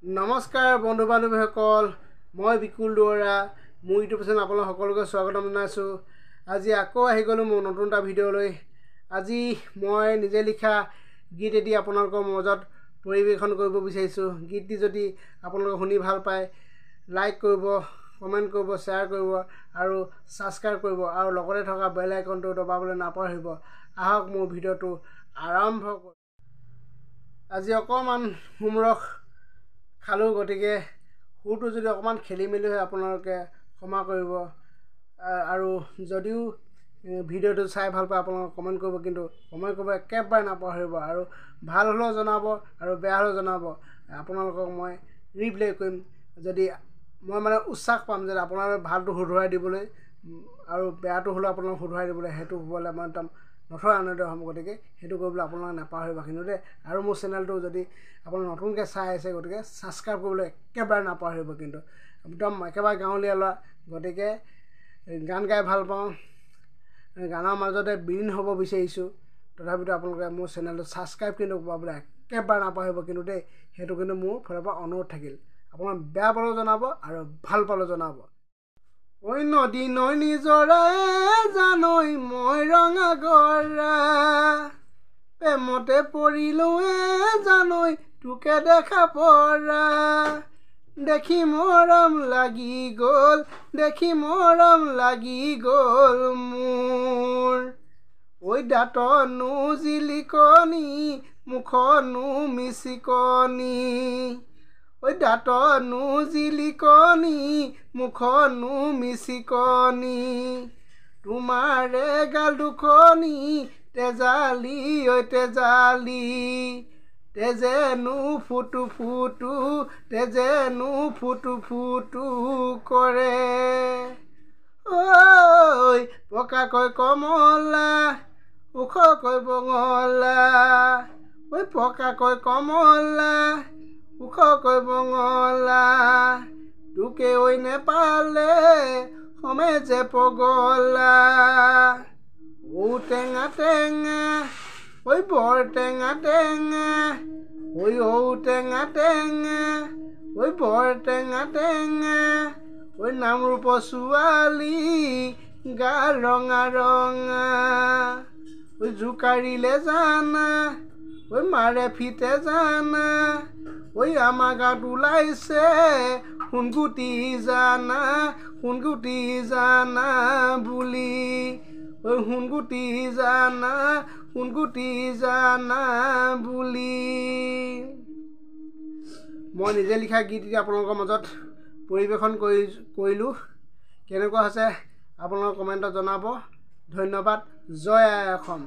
নমস্কাৰ বন্ধু বান্ধৱীসকল, মই বিকুল দুৱৰা। মোৰ ইউটিউব চেনেল আপোনালোক সকলোকে স্বাগতম জনাইছোঁ। আজি আকৌ আহি গ'লোঁ মোৰ নতুন এটা ভিডিঅ'লৈ। আজি মই নিজে লিখা গীত এটি আপোনালোকৰ মাজত পৰিৱেশন কৰিব বিচাৰিছোঁ। গীতটি যদি আপোনালোকে শুনি ভাল পায়, লাইক কৰিব, কমেণ্ট কৰিব, শ্বেয়াৰ কৰিব আৰু ছাবস্ক্ৰাইব কৰিব আৰু লগতে থকা বেল আইকনটো দবাবলৈ নাপাহৰিব। আহক মোৰ ভিডিঅ'টো আৰম্ভ কৰোঁ। আজি অকণমান হোমৰস খালোঁ, গতিকে সুৰটো যদি অকণমান খেলি মেলি হয় আপোনালোকে ক্ষমা কৰিব। আৰু যদিও ভিডিঅ'টো চাই ভাল পায় আপোনালোকে কমেণ্ট কৰিব, কিন্তু কমেণ্ট কৰিব একেবাৰে নাপাহৰিব। আৰু ভাল হ'লেও জনাব আৰু বেয়া হ'লেও জনাব, আপোনালোকক মই ৰিপ্লাই কৰিম। যদি মই উৎসাহ পাম যে আপোনালোকে ভালটো শুধৰাই দিবলৈ আৰু বেয়াটো হ'লেও আপোনালোকক শুধৰাই দিবলৈ, সেইটো হ'বলৈ মই একদম নথৈ আনন্দিত হ'ম। গতিকে সেইটো কৰিবলৈ আপোনালোকে নাপাহৰিব কিন্তু দেই। আৰু মোৰ চেনেলটো যদি আপোনালোকে নতুনকৈ চাই আছে, গতিকে ছাবস্ক্ৰাইব কৰিবলৈ একেবাৰে নাপাহৰিব। কিন্তু একদম একেবাৰে গাঁৱলীয়া ল'ৰা, গতিকে গান গাই ভাল পাওঁ, গানৰ মাজতে বিলীন হ'ব বিচাৰিছোঁ। তথাপিতো আপোনালোকে মোৰ চেনেলটো ছাবস্ক্ৰাইব কিন্তু কৰিবলৈ একেবাৰে নাপাহৰিব কিন্তু দেই। সেইটো কিন্তু মোৰ ফালৰ পৰা অনুৰোধ থাকিল। আপোনাক বেয়া পালেও জনাব আৰু ভাল পালেও জনাব। ঐ নদী নৈ নিজৰাই জানৈ মই ৰঙা গৰা, প্ৰেমতে পৰিলোঁ জানৈ তোকে দেখা পৰা। দেখি মৰম লাগি গ'ল, দেখি মৰম লাগি গ'ল মোৰ। ঐ দাঁতনো জিলিকনি, মুখনো মিচিকনি। ঐ দাঁতনো জিলিকনি, মুখনো মিচিকনি। তোমাৰে গাল দুখনি, তেজালি ঐ তেজালি। তেজেনো ফুটু ফুটু, তেজেনো ফুটু ফুটু কৰে। ঐ পকাকৈ কমলা, ওখকৈ বঙলা। ঐ পকাকৈ কমলা, ওখকৈ বঙলা। তোকে ঐ নেপালে সমে যে পগলা। ঔ টেঙা টেঙা, ঐ বৰ টেঙা টেঙা। ঐ টেঙা টেঙা, ঐ বৰ টেঙা টেঙা। ঐ নামৰূপ ছোৱালী গা ৰঙা ৰঙা। ঐ জোকাৰিলে জানা, ঐ মাৰে ফিতে জানা। ঐ আমাৰ গাঁৱত ওলাইছে সোণগুটি জানা, সোণগুটি জানা বুলি। ঐ সোণগুটি জানা, সোণগুটি জানা বুলি। মই নিজে লিখা গীত আপোনালোকৰ মাজত পৰিৱেশন কৰিলোঁ। কেনেকুৱা হৈছে আপোনালোকে কমেণ্টত জনাব। ধন্যবাদ। জয় আই অসম।